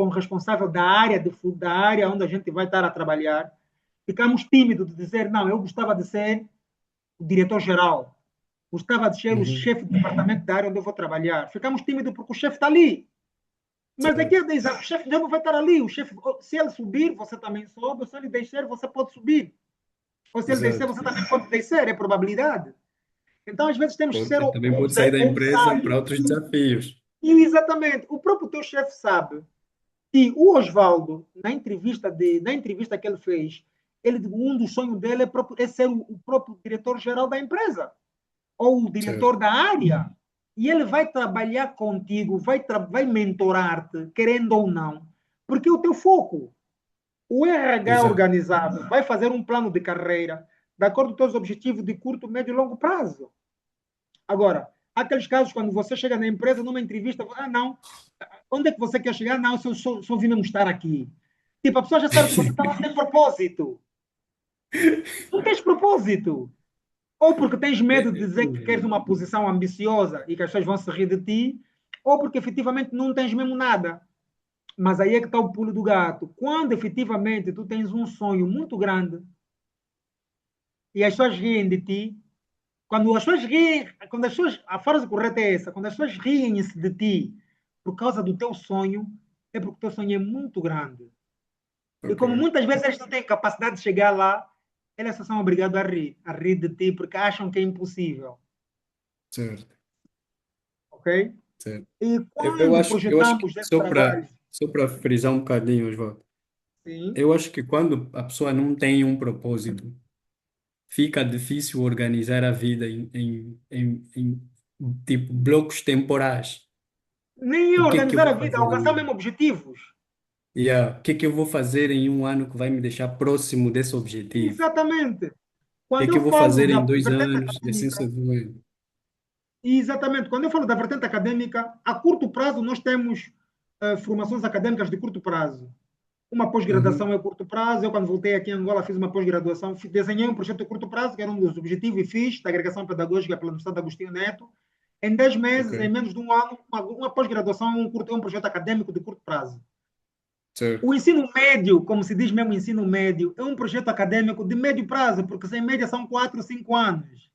com o responsável da área, da área onde a gente vai estar a trabalhar, ficamos tímidos de dizer, não, eu gostava de ser o diretor-geral, gostava de ser o Uhum. chefe de departamento da área onde eu vou trabalhar. Ficamos tímidos porque o chefe está ali. Mas daqui Certo. a 10 anos o chefe já não vai estar ali. O chefe, se ele subir, você também sobe. Se ele descer, você pode subir. Ou se ele descer, Exato. você também pode descer. É probabilidade. Então, às vezes, temos que ser Também pode sair da empresa para ousados. outros desafios. E, exatamente, o próprio teu chefe sabe que o Oswaldo, na entrevista que ele fez, um dos sonhos dele é ser o próprio diretor-geral da empresa, ou o diretor Certo. da área. E ele vai trabalhar contigo, vai mentorar-te, querendo ou não, porque é o teu foco. O RH Exato. organizado vai fazer um plano de carreira de acordo com os teus objetivos de curto, médio e longo prazo. Agora, há aqueles casos quando você chega na empresa, numa entrevista, não, onde é que você quer chegar? Não, só vim mesmo estar aqui. Tipo, a pessoa já sabe que você está lá sem propósito. Não tens propósito. Ou porque tens medo de dizer que queres uma posição ambiciosa e que as pessoas vão se rir de ti, ou porque efetivamente não tens mesmo nada. Mas aí é que está o pulo do gato. Quando efetivamente tu tens um sonho muito grande e as pessoas riem de ti, quando as pessoas riem, quando as pessoas, a frase correta é essa, quando as pessoas riem-se de ti por causa do teu sonho, é porque o teu sonho é muito grande. E Ok. como muitas vezes eles não têm capacidade de chegar lá, eles só são obrigados a rir de ti porque acham que é impossível. Certo. Ok? Certo. E Eu quando acho que projetamos esse trabalho, só para frisar um bocadinho, Osvaldo, sim, eu acho que quando a pessoa não tem um propósito, fica difícil organizar a vida tipo blocos temporais. nem é O que é que eu organizar vou a vida, fazer alcançar em, mesmo objetivos. o que é que eu vou fazer em um ano que vai me deixar próximo desse objetivo? O Exatamente. que é Quando que eu eu vou falo fazer da em dois vertente anos e assim acadêmica, sucessivamente. exatamente, quando eu falo da vertente acadêmica, a curto prazo nós temos formações acadêmicas de curto prazo. Uma pós-graduação Uhum. é a curto prazo. Eu, quando voltei aqui em Angola, fiz uma pós-graduação, desenhei um projeto a curto prazo, que era um dos objetivos, e fiz, da agregação pedagógica pela Universidade de Agostinho Neto. Em 10 Ok. meses, em menos de um ano, uma pós-graduação é um projeto acadêmico de curto prazo. O Certo. ensino médio, como se diz mesmo ensino médio, é um projeto acadêmico de médio prazo, porque em média são 4, 5 anos.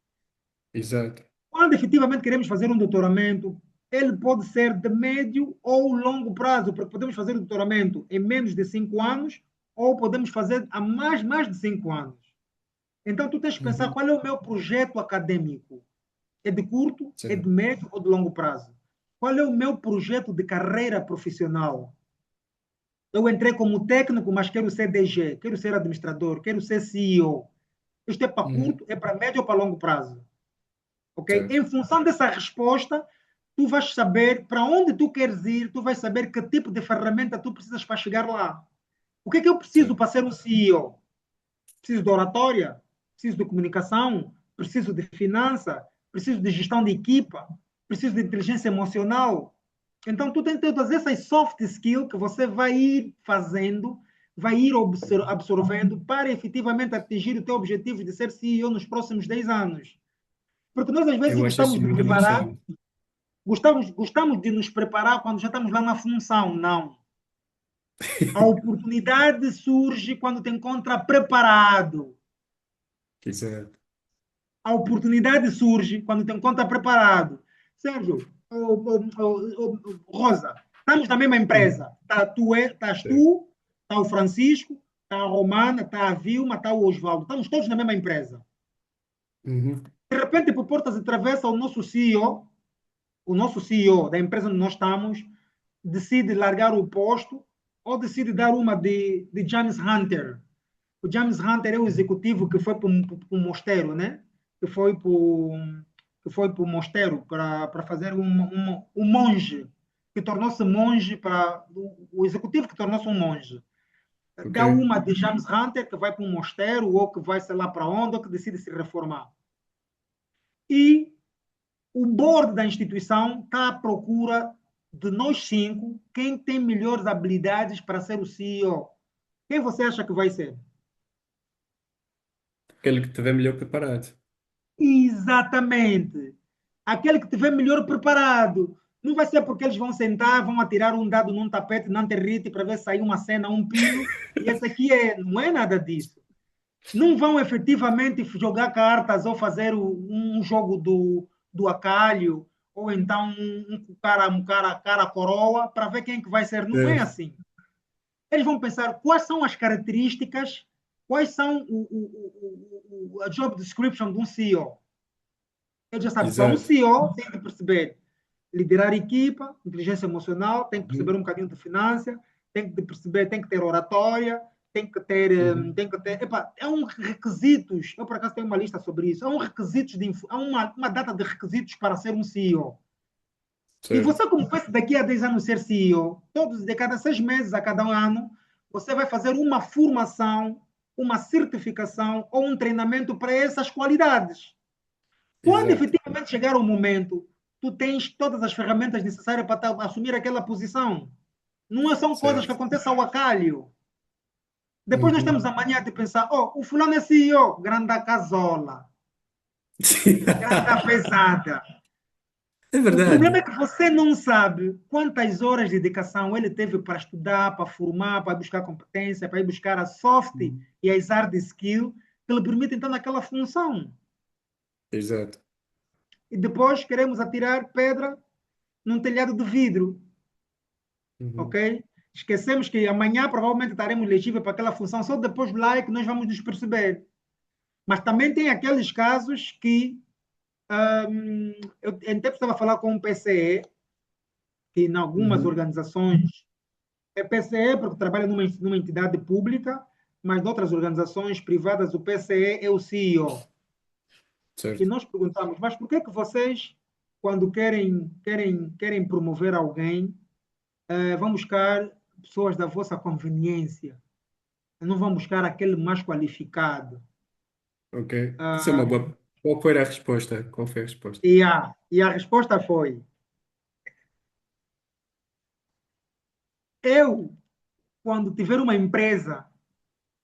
Exato. Quando efetivamente queremos fazer um doutoramento, ele pode ser de médio ou longo prazo, porque podemos fazer o doutoramento em menos de 5 anos ou podemos fazer a mais de 5 anos. Então, tu tens que pensar Uhum. qual é o meu projeto acadêmico. É de curto, é de Certo. médio ou de longo prazo? Qual é o meu projeto de carreira profissional? Eu entrei como técnico, mas quero ser DG, quero ser administrador, quero ser CEO. Isto é para Uhum. curto, é para médio ou para longo prazo? Ok? Certo. Em função dessa resposta, tu vais saber para onde tu queres ir, tu vais saber que tipo de ferramenta tu precisas para chegar lá. O que é que eu preciso Certo. para ser um CEO? Preciso de oratória, preciso de comunicação, preciso de finança, preciso de gestão de equipa, preciso de inteligência emocional. Então, tu tens todas essas soft skills que você vai ir fazendo, vai ir absorvendo para efetivamente atingir o teu objetivo de ser CEO nos próximos 10 anos. Porque nós, às vezes, Eu acho gostamos isso de muito preparar, interessante. gostamos de nos preparar quando já estamos lá na função. Não. A oportunidade surge quando te encontra preparado. Exato. A oportunidade surge quando te encontra preparado. Sérgio, Rosa, estamos na mesma Uhum. empresa. Estás Certo. tu, está o Francisco, está a Romana, está a Vilma, está o Osvaldo. Estamos todos na mesma empresa. Uhum. De repente, por portas de travessa, o nosso CEO da empresa onde nós estamos decide largar o posto ou decide dar uma de James Hunter. O James Hunter é o executivo que foi para o mosteiro, né? Que foi para o mosteiro para fazer um monge, que tornou-se monge para o executivo que tornou-se um monge. Ok. Dá uma de James Hunter que vai para um mosteiro ou que vai sei lá para onde ou que decide se reformar. E o board da instituição está à procura de nós cinco, quem tem melhores habilidades para ser o CEO. Quem você acha que vai ser? Aquele que estiver melhor preparado. Exatamente. Aquele que estiver melhor preparado. Não vai ser porque eles vão sentar, vão atirar um dado num tapete, num territe, para ver se sai uma cena, um pino, e esse aqui não é nada disso. Não vão efetivamente jogar cartas ou fazer um jogo do acalho, ou então cara coroa, para ver quem que vai ser. Não é Certo. assim. Eles vão pensar quais são as características, quais são a job description de um CEO. Ele já sabe, para um Exato. CEO tem que perceber liderar equipa, inteligência emocional, tem que perceber Uhum. um bocadinho de finança, tem que perceber, tem que ter oratória, Uhum. epa, é um requisitos, eu por acaso tenho uma lista sobre isso, é um requisitos é uma data de requisitos para ser um CEO. E Certo. você, como pensa daqui a 10 anos ser CEO, de cada 6 meses a cada ano, você vai fazer uma formação, uma certificação ou um treinamento para essas qualidades. Quando Exato. efetivamente chegar o momento, tu tens todas as ferramentas necessárias para assumir aquela posição. Não são coisas que Certo. acontecem ao acalho. Depois nós temos Uhum. a mania de pensar, oh, o fulano é CEO, grande casola, grande pesada. É O problema é verdade. que você não sabe quantas horas de dedicação ele teve para estudar, para formar, para buscar competência, para ir buscar a soft Uhum. e as hard skill que lhe permitem estar naquela função. Exato. E depois queremos atirar pedra num telhado de vidro, Uhum. ok? Esquecemos que amanhã provavelmente estaremos elegíveis para aquela função, só depois de lá é que nós vamos nos perceber. Mas também tem aqueles casos que eu em tempo estava a falar com um PCE, que em algumas Uhum. organizações é PCE porque trabalha numa entidade pública, mas em outras organizações privadas o PCE é o CEO. E Certo. nós perguntamos, mas por que que vocês, quando querem promover alguém, vão buscar pessoas da vossa conveniência? Não vão buscar aquele mais qualificado? Ok. Isso é Ah, uma boa. Qual foi a resposta? Qual foi a resposta? e a resposta foi: eu, quando tiver uma empresa,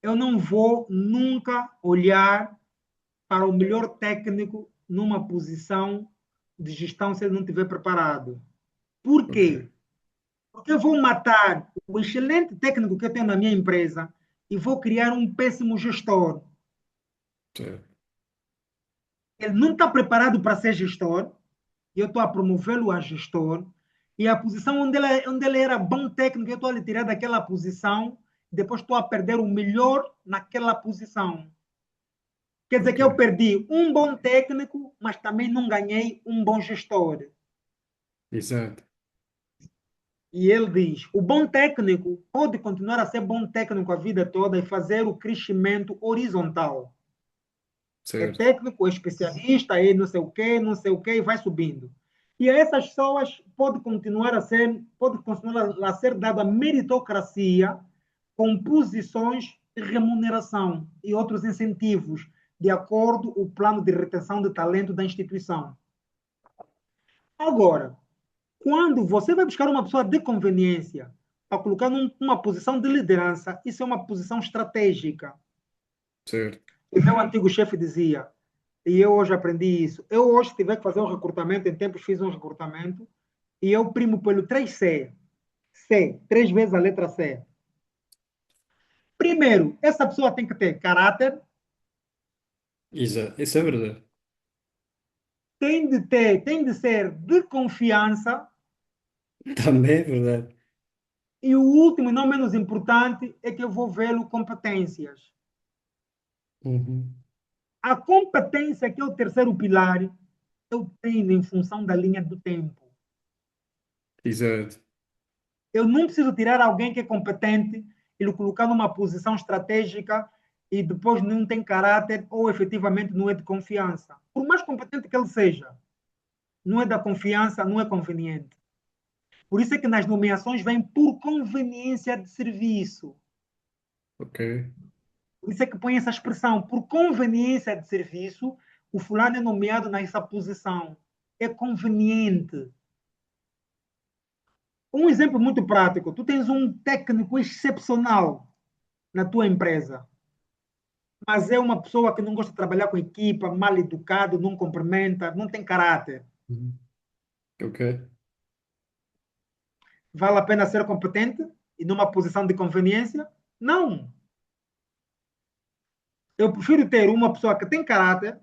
eu não vou nunca olhar para o melhor técnico numa posição de gestão se ele não estiver preparado. Por Ok. quê? Porque eu vou matar o excelente técnico que eu tenho na minha empresa e vou criar um péssimo gestor. Certo. Ele não está preparado para ser gestor, e eu estou a promovê-lo a gestor, e a posição onde ele era bom técnico, eu estou a lhe tirar daquela posição, depois estou a perder o melhor naquela posição. Quer dizer que Ok. eu perdi um bom técnico, mas também não ganhei um bom gestor. Exato. E ele diz: o bom técnico pode continuar a ser bom técnico a vida toda e fazer o crescimento horizontal. É Certo. técnico, é especialista, é não sei o quê, e vai subindo. E a essas pessoas pode continuar a ser dada meritocracia com posições de remuneração e outros incentivos, de acordo com o plano de retenção de talento da instituição. Agora, quando você vai buscar uma pessoa de conveniência para colocar numa posição de liderança, isso é uma posição estratégica. Certo. O meu antigo chefe dizia, e eu hoje aprendi isso, eu hoje se tiver que fazer um recrutamento, em tempos fiz um recrutamento, e eu primo pelo 3C. C, 3 vezes a letra C. Primeiro, essa pessoa tem que ter caráter, Exato. Isso é verdade. tem de ser de confiança, Também é verdade. e o último e não menos importante é que eu vou vê-lo competências. Uhum. A competência, que é o terceiro pilar, eu treino em função da linha do tempo. Exato. Eu não preciso tirar alguém que é competente e lhe colocar numa posição estratégica e depois não tem caráter ou efetivamente não é de confiança. Por mais competente que ele seja, não é da confiança, não é conveniente. Por isso é que nas nomeações vem por conveniência de serviço. Ok. Por isso é que põe essa expressão, por conveniência de serviço, o fulano é nomeado nessa posição. É conveniente. Um exemplo muito prático: tu tens um técnico excepcional na tua empresa, mas é uma pessoa que não gosta de trabalhar com equipa, mal educado, não cumprimenta, não tem caráter. Uhum. Ok. Vale a pena ser competente e numa posição de conveniência? Não. Eu prefiro ter uma pessoa que tem caráter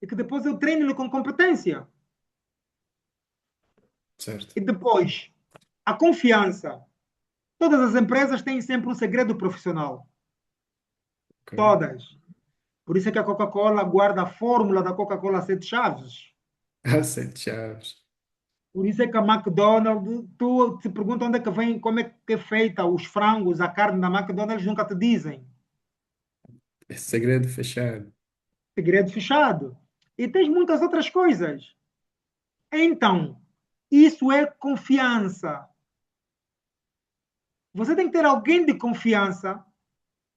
e que depois eu treino-lhe com competência. certo. E depois, a confiança. Todas as empresas têm sempre um segredo profissional. Ok. Todas. Por isso é que a Coca-Cola guarda a fórmula da Coca-Cola sete chaves. Sete chaves. Por isso é que a McDonald's, tu te pergunta onde é que vem, como é que é feita os frangos, a carne da McDonald's, nunca te dizem. É segredo fechado. Segredo fechado. E tens muitas outras coisas. Então, isso é confiança. Você tem que ter alguém de confiança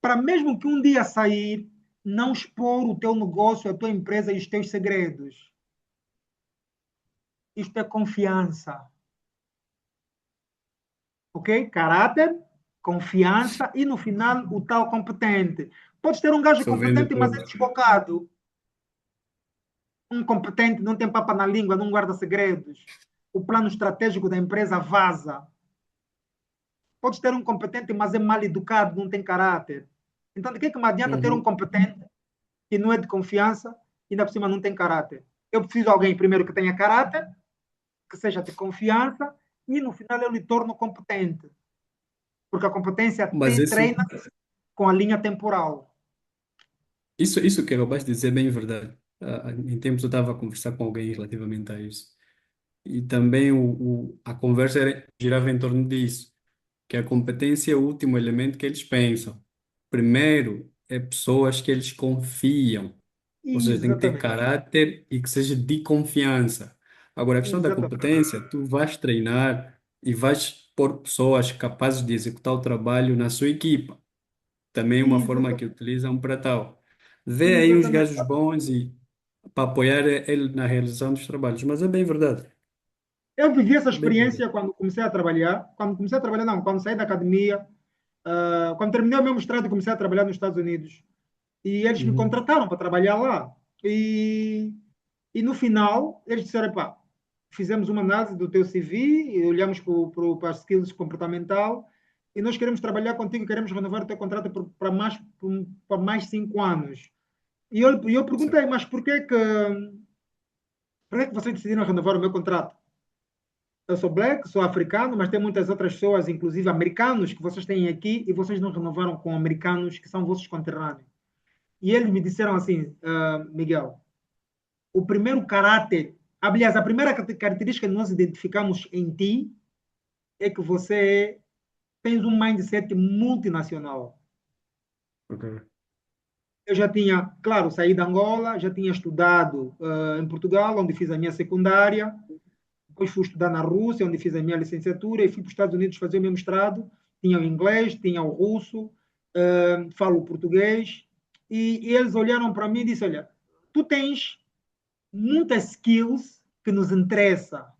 para mesmo que um dia sair, não expor o teu negócio, a tua empresa e os teus segredos. Isto é confiança. Ok? Caráter, confiança e no final o tal competente. Podes ter um gajo Só vendo competente, mas é tudo. desbocado. Um competente não tem papa na língua, não guarda segredos. O plano estratégico da empresa vaza. Podes ter um competente, mas é mal educado, não tem caráter. Então, de que me adianta ter um Uhum. competente que não é de confiança e ainda por cima não tem caráter? Eu preciso de alguém, primeiro, que tenha caráter, que seja de confiança e no final eu lhe torno competente. Porque a competência Mas treina com a linha temporal. isso que acabaste de dizer é bem verdade. Em tempos eu estava a conversar com alguém relativamente a isso. E também a conversa girava em torno disso, que a competência é o último elemento que eles pensam. Primeiro, é pessoas que eles confiam, ou seja, tem que ter Exatamente. caráter e que seja de confiança. Agora, a questão da Exatamente. competência, tu vais treinar e vais pôr pessoas capazes de executar o trabalho na sua equipa. Também é uma forma que Exatamente. utilizam para tal. Vê aí uns Exatamente. gajos bons e para apoiar ele na realização dos trabalhos. Mas é bem verdade. Eu vivi essa Bem verdade. experiência quando comecei a trabalhar. Quando comecei a trabalhar, não, quando saí da academia, quando terminei o meu mestrado, comecei a trabalhar nos Estados Unidos. E eles me Uhum. contrataram para trabalhar lá. E no final, eles disseram: pá, fizemos uma análise do teu CV, e olhamos para as skills comportamental, e nós queremos trabalhar contigo, queremos renovar o teu contrato para mais 5 anos. E eu perguntei: Certo. mas por que vocês decidiram renovar o meu contrato? Eu sou black, sou africano, mas tem muitas outras pessoas, inclusive americanos, que vocês têm aqui e vocês não renovaram com americanos que são vossos conterrâneos. E eles me disseram assim: Miguel, o primeiro caráter, aliás, a primeira característica que nós identificamos em ti é que você tens um mindset multinacional. Ok. Eu já tinha, claro, saído de Angola, já tinha estudado em Portugal, onde fiz a minha secundária. Depois fui estudar na Rússia, onde fiz a minha licenciatura, e fui para os Estados Unidos fazer o meu mestrado. Tinha o inglês, tinha o russo, falo o português. E eles olharam para mim e disseram: olha, tu tens muitas skills que nos interessa.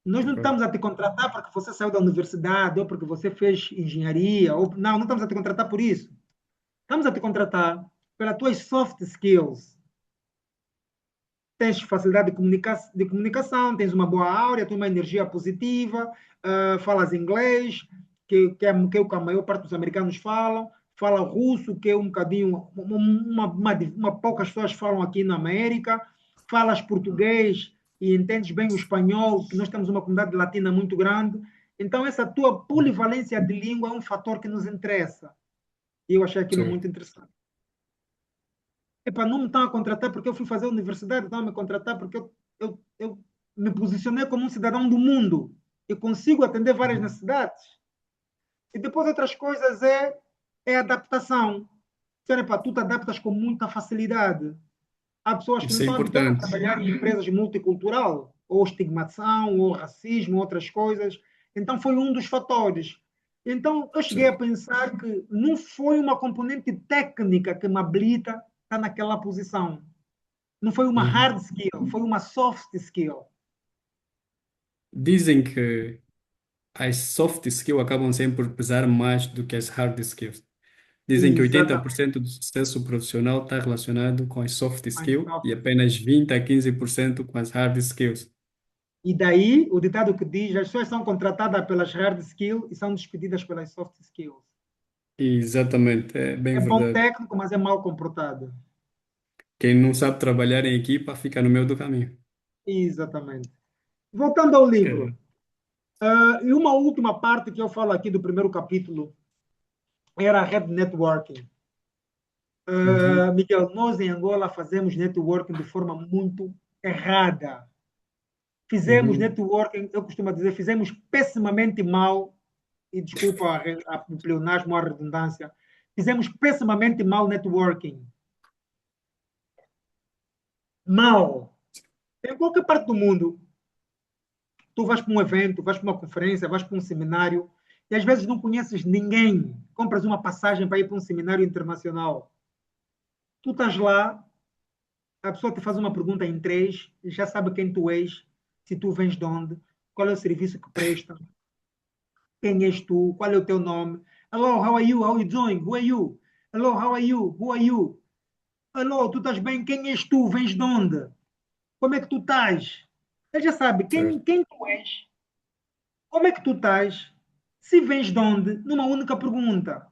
Nós não Ok. estamos a te contratar porque você saiu da universidade ou porque você fez engenharia. Ou, não, não estamos a te contratar por isso. Estamos a te contratar pelas tuas soft skills. Tens facilidade de comunicação, tens uma boa áurea, tens uma energia positiva, falas inglês, que é o que a maior parte dos americanos falam, fala russo, que é um bocadinho, poucas pessoas falam aqui na América, falas português e entendes bem o espanhol, que nós temos uma comunidade latina muito grande. Então, essa tua polivalência de língua é um fator que nos interessa. E eu achei aquilo muito Certo. interessante. Epá, não me estão a contratar porque eu fui fazer a universidade, estão a me contratar porque eu me posicionei como um cidadão do mundo e consigo atender várias Uhum. necessidades. E depois outras coisas é adaptação. Epá, tu te adaptas com muita facilidade. Há pessoas que não Isso é estão habituadas a importante. trabalhar em empresas multicultural, ou estigmatização, ou racismo, outras coisas. Então foi um dos fatores. Então eu cheguei a Certo. pensar que não foi uma componente técnica que me habilita a estar naquela posição. Não foi uma hard Uhum. skill, foi uma soft skill. Dizem que as soft skills acabam sempre por pesar mais do que as hard skills. Dizem que Exatamente. 80% do sucesso profissional está relacionado com as soft Mais skills soft e skill. apenas 20 a 15% com as hard skills. E daí o ditado que diz: as pessoas são contratadas pelas hard skills e são despedidas pelas soft skills. Exatamente, é bem É bom verdade. técnico, mas é mal comportado. Quem não sabe trabalhar em equipa fica no meio do caminho. Exatamente. Voltando ao livro, É. e uma última parte que eu falo aqui do primeiro capítulo era a rede networking. Uhum, Miguel, nós em Angola fazemos networking de forma muito errada. Fizemos uhum. networking, eu costumo dizer, fizemos pessimamente mal, e desculpa o pleonasmo, a redundância, fizemos pessimamente mal networking. Mal. Em qualquer parte do mundo, tu vais para um evento, vais para uma conferência, vais para um seminário, e às vezes não conheces ninguém. Compras uma passagem para ir para um seminário internacional. Tu estás lá, a pessoa te faz uma pergunta em três, já sabe quem tu és, se tu vens de onde, qual é o serviço que presta, quem és tu, qual é o teu nome. Hello, how are you? How are you doing? Who are you? Hello, how are you? Who are you? Hello, tu estás bem? Quem és tu? Vens de onde? Como é que tu estás? Ele já sabe Certo. quem tu és, como é que tu estás, se vens de onde, numa única pergunta.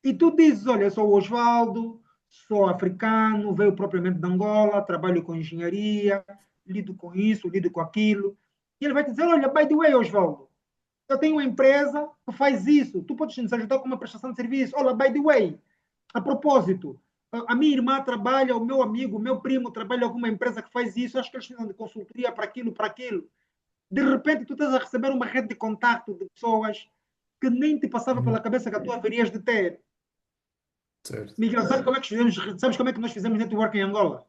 E tu dizes, olha, eu sou o Osvaldo, sou africano, veio propriamente de Angola, trabalho com engenharia, lido com isso, lido com aquilo. E ele vai te dizer, olha, by the way, Osvaldo, eu tenho uma empresa que faz isso, tu podes nos ajudar com uma prestação de serviço. Olha, by the way, a propósito, a minha irmã trabalha, o meu amigo, o meu primo trabalha com uma empresa que faz isso, acho que eles precisam de consultoria para aquilo, para aquilo. De repente, tu estás a receber uma rede de contato de pessoas que nem te passava pela Uhum, cabeça que tu haverias de ter. certo. Miguel, sabes como é que nós fizemos network em Angola?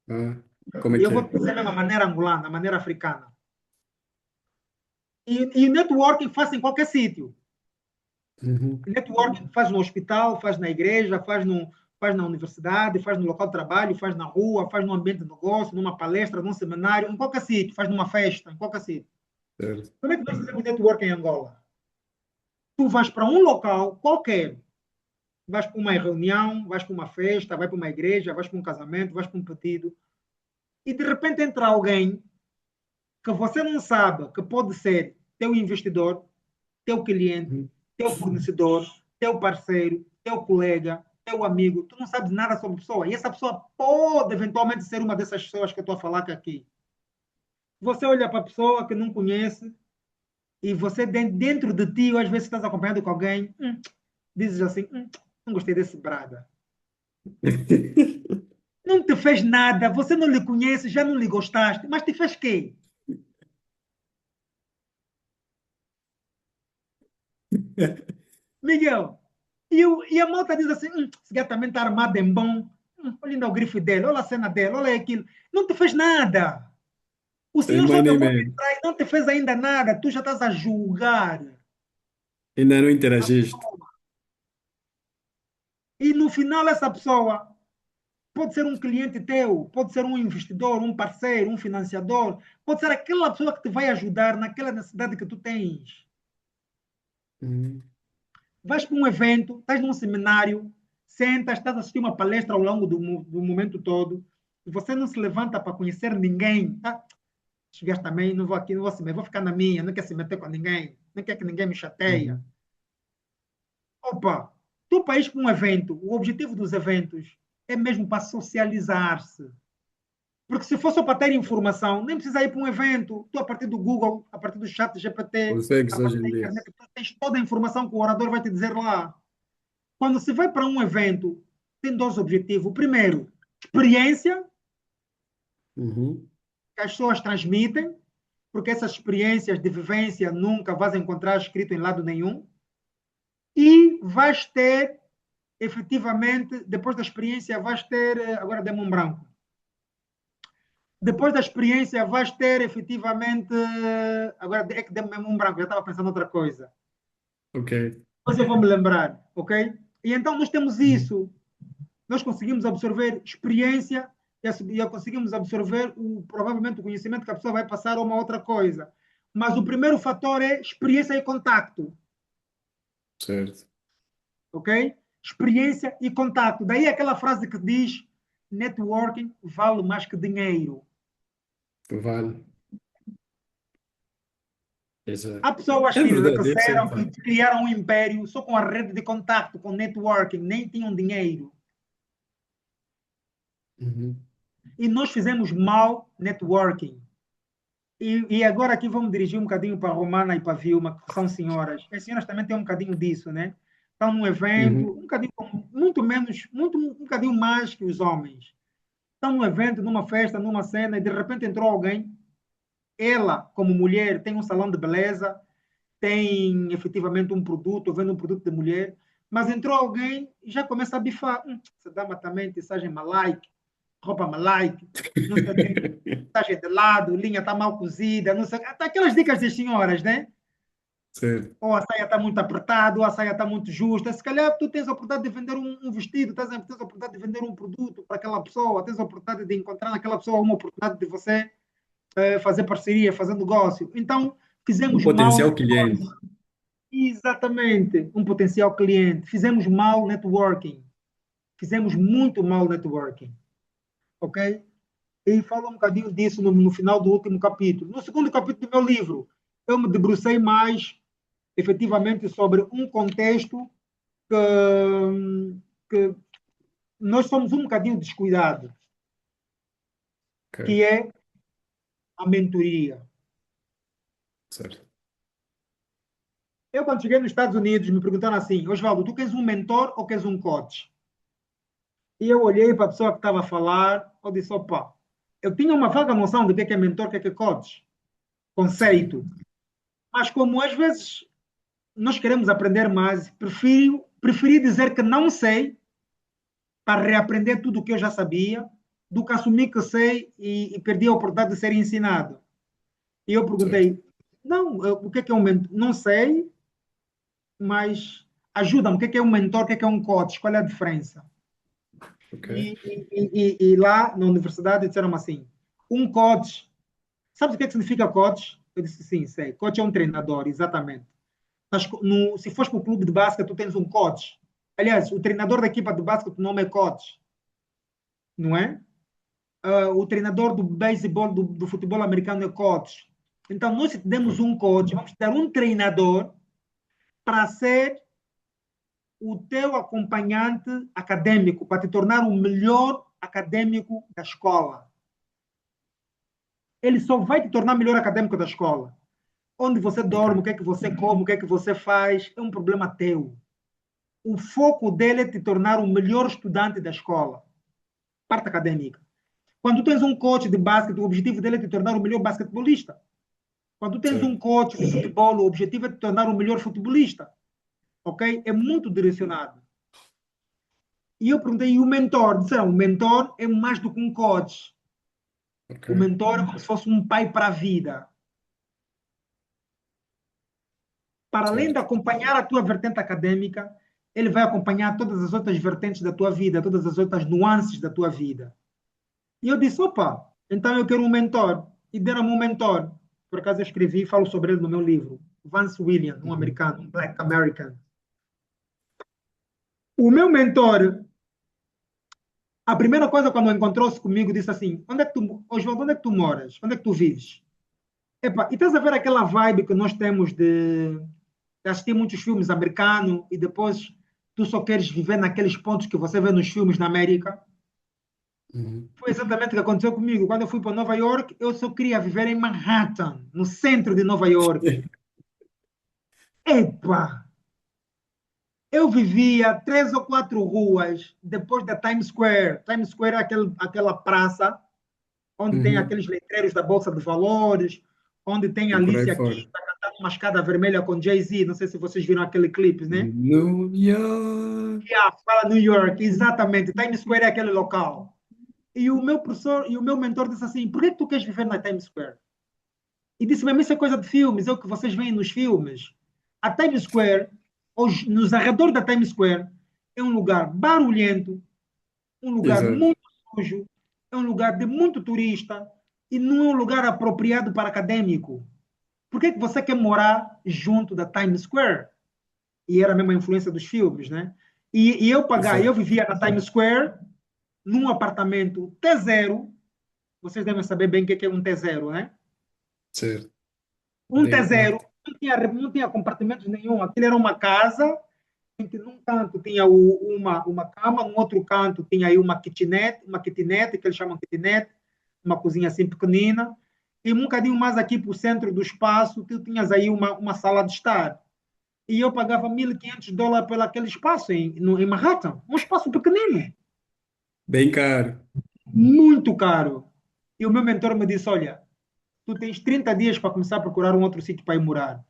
Ah, como é E eu que vou é? te dizer a maneira angolana, a maneira africana. E networking faz em qualquer sítio. Uhum, Networking faz no hospital, faz na igreja, faz na universidade, faz no local de trabalho, faz na rua, faz no ambiente de negócio, numa palestra, num seminário, em qualquer sítio, faz numa festa, em qualquer sítio. certo. Como é que nós fazemos networking em Angola? Tu vais para um local qualquer, vais para uma reunião, vais para uma festa, vais para uma igreja, vais para um casamento, vais para um pedido, e de repente entra alguém que você não sabe que pode ser teu investidor, teu cliente, Uhum, teu fornecedor, teu parceiro, teu colega, teu amigo, tu não sabes nada sobre a pessoa. E essa pessoa pode eventualmente ser uma dessas pessoas que eu estou a falar aqui. Você olha para a pessoa que não conhece e você dentro de ti, ou às vezes estás acompanhado com alguém, dizes assim, não gostei desse brada. Não te fez nada, você não lhe conhece, já não lhe gostaste, mas te fez quê? Miguel, e a malta diz assim: esse gato também está armado em bom. Olha ainda o grife dele, olha a cena dele, olha aquilo. Não te fez nada. O Nem senhor só mais te nem foi de menos. trás, não te fez ainda nada. Tu já estás a julgar. Ainda não interagiste. E no final, essa pessoa pode ser um cliente teu, pode ser um investidor, um parceiro, um financiador, pode ser aquela pessoa que te vai ajudar naquela necessidade que tu tens. Uhum, Vais para um evento, estás num seminário, sentas, estás a assistir uma palestra ao longo do momento todo, e você não se levanta para conhecer ninguém. Ah, chegaste também, não vou aqui, não vou se meter, vou ficar na minha, não quero se meter com ninguém, não quer que ninguém me chateia. uhum. Opa, tu para ir para um evento, o objetivo dos eventos é mesmo para socializar-se. Porque se for só para ter informação, nem precisa ir para um evento. Tu, a partir do Google, a partir do chat GPT, a Consegues hoje partir da em dia. internet, tu tens toda a informação que o orador vai te dizer lá. Quando se vai para um evento, tem dois objetivos. O primeiro, experiência Uhum, que as pessoas transmitem, porque essas experiências de vivência nunca vais encontrar escrito em lado nenhum. E vais ter, efetivamente, depois da experiência, vais ter. Agora demo um branco. Depois da experiência, vais ter, efetivamente. Agora é que demo mesmo um branco, já estava pensando outra coisa. ok. Mas eu vou me lembrar, ok? E então nós temos Uhum, isso. Nós conseguimos absorver experiência e conseguimos absorver provavelmente o conhecimento que a pessoa vai passar a uma outra coisa. Mas o primeiro fator é experiência e contacto, certo. ok? Experiência e contacto. Daí aquela frase que diz networking vale mais que dinheiro. Vale. Exato. Há pessoas É que verdade, eu sei, enriqueceram, pá. que criaram um império só com a rede de contato, com networking, nem tinham dinheiro. Uhum. E nós fizemos mal networking. E agora aqui vamos dirigir um bocadinho para a Romana e para a Vilma, que são senhoras. As senhoras também têm um bocadinho disso, né? Estão num evento, Uhum. um bocadinho, muito menos, um bocadinho mais que os homens. Estão num evento, numa festa, numa cena, e de repente entrou alguém. Ela, como mulher, tem um salão de beleza, tem efetivamente um produto, vende um produto de mulher, mas entrou alguém e já começa a bifar. Essa dama também, tissagem malaique, roupa malaique, não sei o quê, tissagem de lado, linha está mal cozida, não sei o quê. Até aquelas dicas das senhoras, né? Certo. Ou a saia está muito apertada, ou a saia está muito justa. Se calhar tu tens a oportunidade de vender um vestido, tens a oportunidade de vender um produto para aquela pessoa, tens a oportunidade de encontrar naquela pessoa uma oportunidade de você fazer parceria, fazer negócio. Então, Um fizemos mal. potencial cliente. Exatamente, um potencial cliente. Fizemos mal networking. Fizemos muito mal networking. Ok? E falo um bocadinho disso no final do último capítulo. No segundo capítulo do meu livro, eu me debrucei mais, efetivamente, sobre um contexto que nós somos um bocadinho descuidados, Ok. que é a mentoria. Certo. Eu, quando cheguei nos Estados Unidos, me perguntaram assim: Osvaldo, tu queres um mentor ou queres um coach? E eu olhei para a pessoa que estava a falar, eu disse: opa, eu tinha uma vaga noção do que é mentor, o que é coach, Sim. conceito, mas como às vezes nós queremos aprender mais, preferi dizer que não sei para reaprender tudo o que eu já sabia, do que assumir que sei e perdi a oportunidade de ser ensinado. E eu Certo. perguntei: não, o que é um mentor? Não sei, mas ajuda-me, o que é um mentor, o que é um coach, qual é a diferença? Ok. E lá na universidade disseram assim: um coach. Sabe o que significa coach? Eu disse sim, sei. Coach é um treinador, exatamente. Mas se fores para o clube de basquete, tu tens um coach. Aliás, o treinador da equipa de basquete, o nome é coach, não é? O treinador do beisebol, do futebol americano é coach. Então, nós se temos Ok. um coach, vamos ter um treinador para ser o teu acompanhante acadêmico, para te tornar o melhor acadêmico da escola. Ele só vai te tornar melhor acadêmico da escola. Onde você Ok. dorme, o que é que você come, o que é que você faz, é um problema teu. O foco dele é te tornar o melhor estudante da escola, parte acadêmica. Quando tu tens um coach de basquete, o objetivo dele é te tornar o melhor basquetebolista. Quando tu tens um Certo. coach de futebol, o objetivo é te tornar o melhor futebolista. Ok? É muito direcionado. E eu perguntei, e o mentor? Disseram, o mentor é mais do que um coach. Ok. O mentor é como se fosse um pai para a vida. Para além de Certo. acompanhar a tua vertente acadêmica, ele vai acompanhar todas as outras vertentes da tua vida, todas as outras nuances da tua vida. E eu disse, opa, então eu quero um mentor. E deram-me um mentor. Por acaso eu escrevi e falo sobre ele no meu livro. Vance Williams, um Uhum. americano, um black American. O meu mentor, a primeira coisa quando encontrou-se comigo, disse assim, Oswaldo, onde é que tu moras? Onde é que tu vives? Epa, e estás a ver aquela vibe que nós temos de assistir muitos filmes americanos e depois tu só queres viver naqueles pontos que você vê nos filmes na América? Uhum. Foi exatamente o que aconteceu comigo. Quando eu fui para Nova York, eu só queria viver em Manhattan, no centro de Nova York. Epa! Eu vivia 3 ou 4 ruas depois da Times Square. Times Square é aquela praça onde tem Uhum. aqueles letreiros da Bolsa de Valores, onde tem a E por aí Alicia Keys fora. tá cantando uma escada vermelha com Jay-Z. Não sei se vocês viram aquele clipe, né? New York. Yeah, fala New York, exatamente. Times Square é aquele local. E o meu professor e o meu mentor disse assim: por que tu queres viver na Times Square? E disse mesmo: isso é coisa de filmes, é o que vocês veem nos filmes. A Times Square, nos arredores da Times Square, é um lugar barulhento, um lugar Exato. muito sujo, é um lugar de muito turista e não é um lugar apropriado para acadêmico. Por que você quer morar junto da Times Square? E era a mesma influência dos filmes, né? E eu Exato. vivia na Times Square, num apartamento T0. Vocês devem saber bem o que é um T0, né? Certo. Um Dei T0, parte. não tinha compartimentos nenhum. Aquilo era uma casa em que num canto tinha uma cama, no outro canto tinha aí uma kitnet, que eles chamam kitnet, uma cozinha assim pequenina, e um bocadinho mais aqui para o centro do espaço, tu tinhas aí uma sala de estar. E eu pagava US$ 1.500 pelo aquele espaço em Manhattan, um espaço pequenino, Bem caro. muito caro. E o meu mentor me disse, olha, tu tens 30 dias para começar a procurar um outro sítio para ir morar.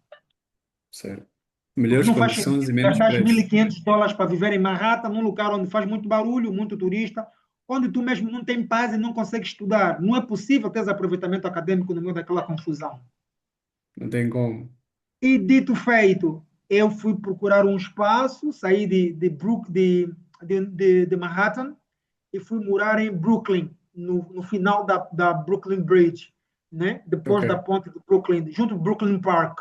Certo. Porque Melhores não faz condições e sentido menos gastar mil e preço. quinhentos dólares para viver em Manhattan, num lugar onde faz muito barulho, muito turista, onde tu mesmo não tem paz e não consegues estudar. Não é possível ter aproveitamento acadêmico no meio daquela confusão. Não tem como. E dito feito, eu fui procurar um espaço, saí de Manhattan e fui morar em Brooklyn, no final da Brooklyn Bridge, né? Depois da Ok. ponte de Brooklyn, junto do Brooklyn Park.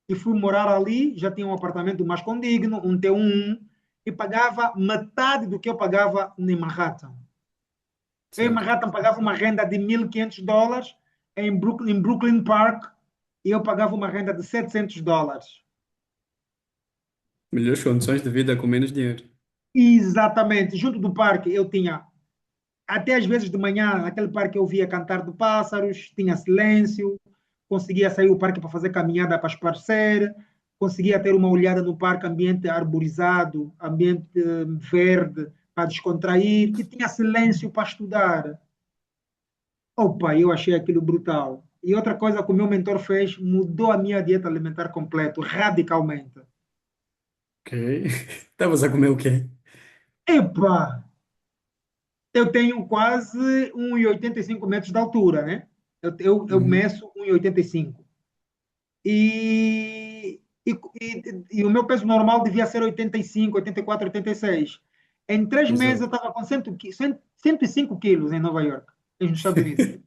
E fui morar ali, já tinha um apartamento mais condigno, um T1, e pagava metade do que eu pagava em Manhattan. Eu em Certo. Manhattan pagava uma renda de US$ 1.500, em Brooklyn Park, e eu pagava uma renda de US$ 700. Melhores condições de vida com menos dinheiro. Exatamente, junto do parque eu tinha, até às vezes de manhã, naquele parque eu via cantar de pássaros, tinha silêncio, conseguia sair do parque para fazer caminhada para esparcer, conseguia ter uma olhada no parque, ambiente arborizado, ambiente verde, para descontrair, e tinha silêncio para estudar. Opa, eu achei aquilo brutal. E outra coisa que o meu mentor fez, mudou a minha dieta alimentar completo, radicalmente. Ok. Estavas a comer o quê? Epa, eu tenho quase 1,85 metros de altura, né? Eu Uhum. meço 1,85. E o meu peso normal devia ser 85, 84, 86. Em 3 meses eu Exato. estava com 105 quilos em Nova York, nos Estados Unidos.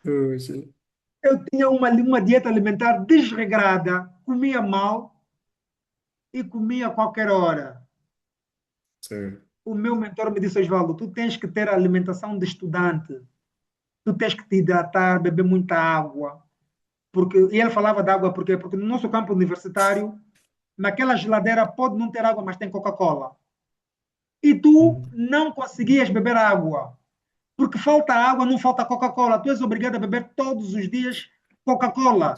Poxa. Eu tinha uma dieta alimentar desregrada, comia mal e comia a qualquer hora. Certo. O meu mentor me disse, Osvaldo, tu tens que ter a alimentação de estudante, tu tens que te hidratar, beber muita água. E ele falava de água porque no nosso campo universitário, naquela geladeira pode não ter água, mas tem Coca-Cola. E tu Uhum. não conseguias beber água, porque falta água, não falta Coca-Cola. Tu és obrigado a beber todos os dias Coca-Cola.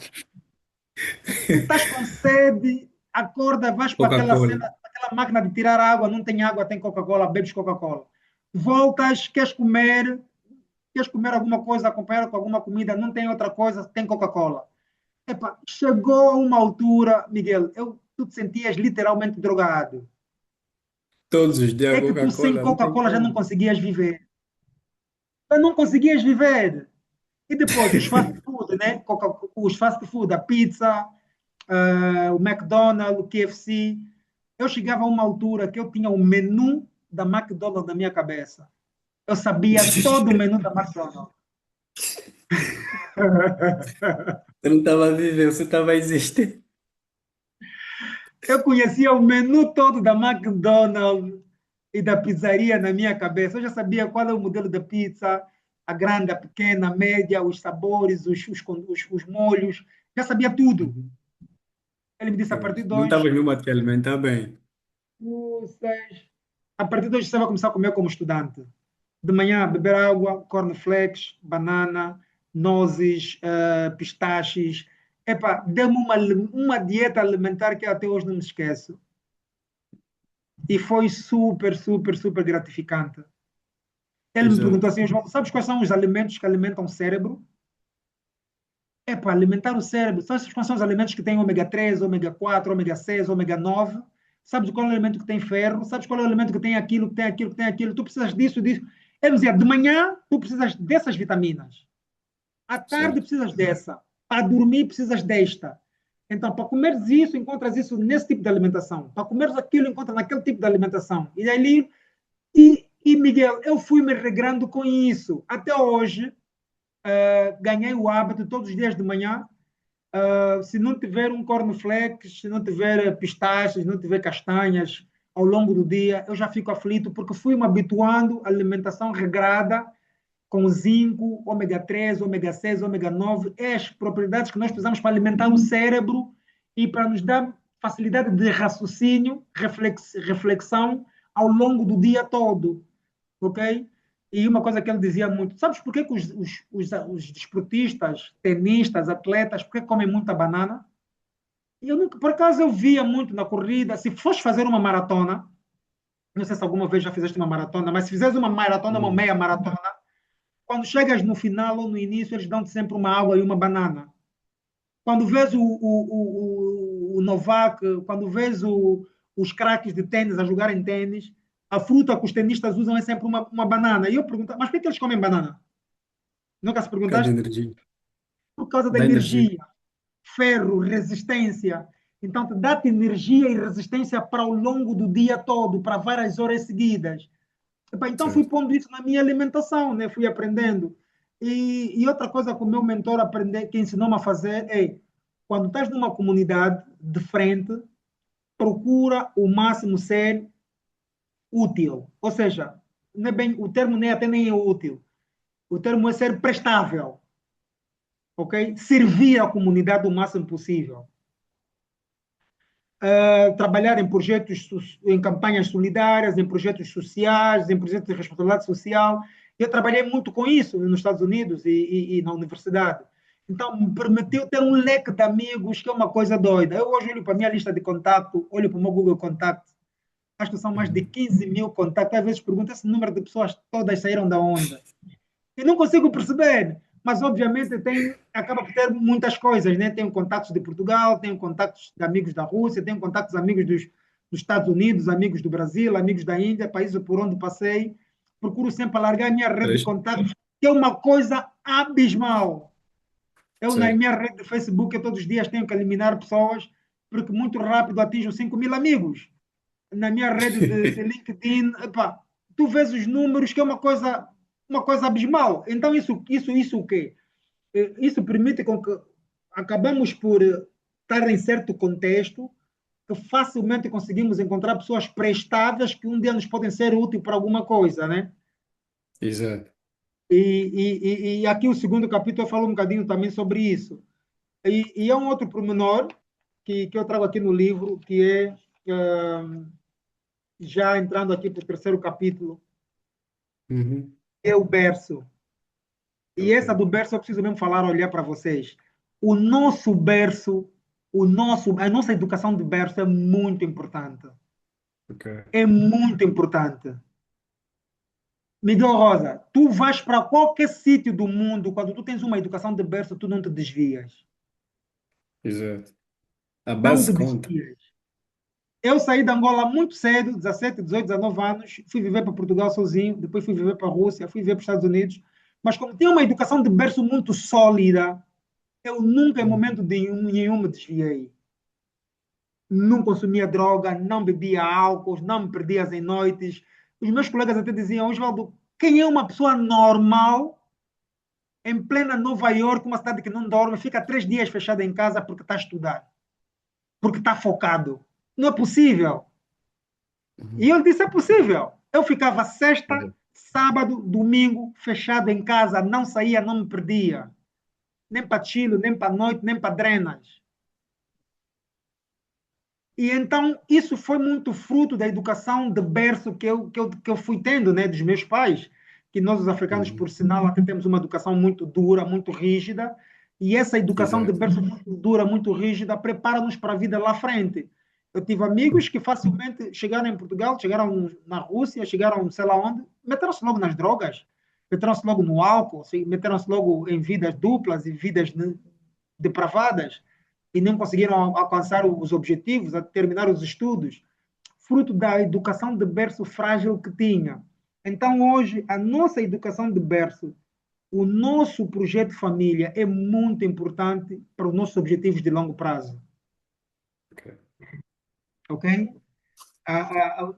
Tu estás com sede, acorda, vais para aquela Coca-Cola. cena, aquela máquina de tirar água, não tem água, tem Coca-Cola, bebes Coca-Cola. Voltas, queres comer alguma coisa, acompanhar com alguma comida, não tem outra coisa, tem Coca-Cola. Epa, chegou a uma altura, Miguel, tu te sentias literalmente drogado. Todos os dias É que tu sem Coca-Cola, não tem Coca-Cola já não como. conseguias viver. Já não conseguias viver. E depois os fast food, né? Os fast food, a pizza, o McDonald's, o KFC. Eu chegava a uma altura que eu tinha o menu da McDonald's na minha cabeça. Eu sabia todo o menu da McDonald's. Você não estava a viver, você estava a existir. Eu conhecia o menu todo da McDonald's e da pizzaria na minha cabeça. Eu já sabia qual é o modelo da pizza, a grande, a pequena, a média, os sabores, os molhos. Já sabia tudo. Uhum. Ele me disse, a partir Pois. de Não estavas hoje, mesmo a te alimentar bem. vocês... a partir de hoje você vai começar a comer como estudante. De manhã, beber água, cornflakes, banana, nozes, pistaches. Epa, deu-me uma dieta alimentar que até hoje não me esqueço. E foi super, super, super gratificante. Ele me perguntou Exato. assim, João, sabes quais são os alimentos que alimentam o cérebro? É para alimentar o cérebro. Sabes quais são os alimentos que têm ômega 3, ômega 4, ômega 6, ômega 9? Sabes qual é o alimento que tem ferro? Sabes qual é o alimento que tem aquilo, que tem aquilo, que tem aquilo? Tu precisas disso, disso. Ele dizia, de manhã tu precisas dessas vitaminas. À tarde Certo. precisas dessa. Para dormir precisas desta. Então, para comeres isso, encontras isso nesse tipo de alimentação. Para comeres aquilo, encontras naquele tipo de alimentação. E ali Miguel, eu fui me regrando com isso. Até hoje, ganhei o hábito todos os dias de manhã. Se não tiver um cornflakes, se não tiver pistaches, se não tiver castanhas ao longo do dia, eu já fico aflito porque fui me habituando à alimentação regrada com zinco, ômega 3, ômega 6, ômega 9, é as propriedades que nós precisamos para alimentar o cérebro e para nos dar facilidade de raciocínio, reflexão ao longo do dia todo, ok? E uma coisa que ele dizia muito, sabes por que, que os desportistas, tenistas, atletas, por que comem muita banana? Eu nunca, por acaso eu via muito na corrida, se fores fazer uma maratona, não sei se alguma vez já fizeste uma maratona, mas se fizeres uma maratona, uma Hum. meia maratona, quando chegas no final ou no início, eles dão-te sempre uma água e uma banana. Quando vês o Novak, quando vês os craques de tênis a jogarem tênis, a fruta que os tenistas usam é sempre uma banana. E eu pergunto, mas por que eles comem banana? Nunca se Cada perguntaste? energia. Por causa da Dá energia. energia, ferro, resistência. Então, te dá-te energia e resistência para o longo do dia todo, para várias horas seguidas. Então, fui Certo. pondo isso na minha alimentação, né? Fui aprendendo. E outra coisa que o meu mentor aprendeu, que ensinou-me a fazer é, quando estás numa comunidade de frente, procura o máximo ser útil. Ou seja, não é bem, o termo nem até nem é útil. O termo é ser prestável, ok? Servir a comunidade o máximo possível. Trabalhar em projetos, em campanhas solidárias, em projetos sociais, em projetos de responsabilidade social. Eu trabalhei muito com isso nos Estados Unidos e na universidade. Então, me permitiu ter um leque de amigos, que é uma coisa doida. Eu hoje olho para a minha lista de contato, olho para o meu Google Contact, acho que são mais de Uhum. 15 mil contatos. Às vezes pergunto, esse número de pessoas todas saíram da onde? E não consigo perceber, mas obviamente tem, acaba por ter muitas coisas, né? Tenho contatos de Portugal, tenho contatos de amigos da Rússia, tenho contatos de amigos dos Estados Unidos, amigos do Brasil, amigos da Índia, países por onde passei. Procuro sempre alargar a minha rede de Três. contatos, que é uma coisa abismal. Eu, na Certo. minha rede de Facebook, eu todos os dias tenho que eliminar pessoas, porque muito rápido atinjo 5 mil amigos. Na minha rede de LinkedIn, epá, tu vês os números, que é uma coisa abismal. Então, isso o quê? Isso permite com que acabamos por estar em certo contexto que facilmente conseguimos encontrar pessoas prestáveis que um dia nos podem ser úteis para alguma coisa, né? Exato. E aqui o segundo capítulo fala um bocadinho também sobre isso. E é um outro pormenor que eu trago aqui no livro, que é, já entrando aqui para o terceiro capítulo, Uhum. é o berço. E Ok. essa do berço eu preciso mesmo falar, olhar para vocês. O nosso berço, a nossa educação de berço é muito importante. Ok. É muito importante. Miguel Rosa, tu vais para qualquer sítio do mundo, quando tu tens uma educação de berço, tu não te desvias. Exato. A Não base te conta. desvias. Eu saí da Angola muito cedo, 17, 18, 19 anos, fui viver para Portugal sozinho, depois fui viver para a Rússia, fui viver para os Estados Unidos, mas como tinha uma educação de berço muito sólida, eu nunca, em Uhum. momento nenhum, me desviei. Não consumia droga, não bebia álcool, não me perdia em noites. Os meus colegas até diziam, Osvaldo, quem é uma pessoa normal em plena Nova York, uma cidade que não dorme, fica 3 dias fechada em casa porque está a estudar, porque está focado? Não é possível. E Uhum. eu disse, é possível. Eu ficava sexta, É. sábado, domingo, fechado em casa, não saía, não me perdia. Nem para Chile, nem para noite, nem para drenas. E então isso foi muito fruto da educação de berço que eu fui tendo, né, dos meus pais, que nós os africanos, Uhum. por sinal, até temos uma educação muito dura, muito rígida, e essa educação de Exato. berço muito dura, muito rígida, prepara-nos para a vida lá frente. Eu tive amigos que facilmente chegaram em Portugal, chegaram na Rússia, chegaram sei lá onde, meteram-se logo nas drogas, meteram-se logo no álcool, meteram-se logo em vidas duplas e vidas depravadas e não conseguiram alcançar os objetivos, a terminar os estudos, fruto da educação de berço frágil que tinha. Então, hoje, a nossa educação de berço, o nosso projeto de família é muito importante para os nossos objetivos de longo prazo. Ok. Ok?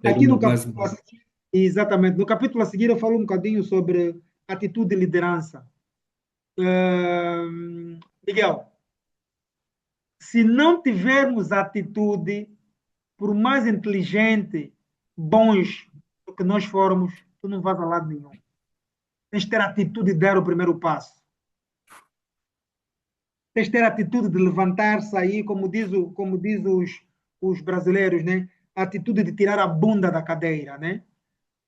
Ter Aqui uma no base capítulo a boa. seguir, exatamente, no capítulo a seguir eu falo um bocadinho sobre atitude de liderança. Miguel, se não tivermos atitude, por mais inteligente, bons do que nós formos, tu não vais a lado nenhum. Tens de ter a atitude de dar o primeiro passo. Tens de ter a atitude de levantar, sair, como diz os brasileiros, né? A atitude de tirar a bunda da cadeira, né?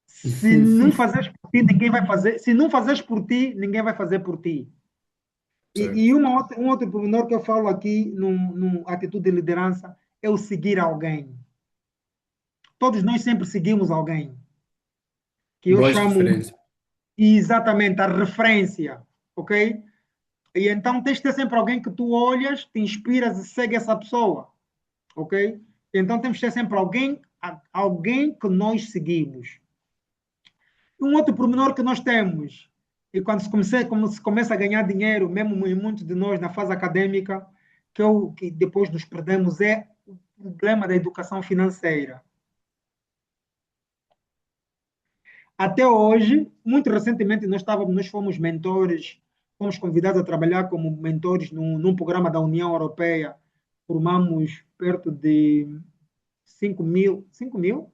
Se não fazeres por ti, ninguém vai fazer. Se não fazeres por ti, ninguém vai fazer por ti. E Certo. um outro pormenor que eu falo aqui, numa atitude de liderança, é o seguir alguém. Todos nós sempre seguimos alguém, que eu Boas chamo referências. exatamente a referência, ok? E então tens de ter sempre alguém que tu olhas, te inspiras e segue essa pessoa, ok? Então temos que ter sempre alguém que nós seguimos. Um outro pormenor que nós temos, e como se começa a ganhar dinheiro, mesmo em muitos de nós na fase acadêmica, que depois nos perdemos, é o problema da educação financeira. Até hoje, muito recentemente, nós fomos mentores, fomos convidados a trabalhar como mentores num programa da União Europeia. Formamos perto de 5 mil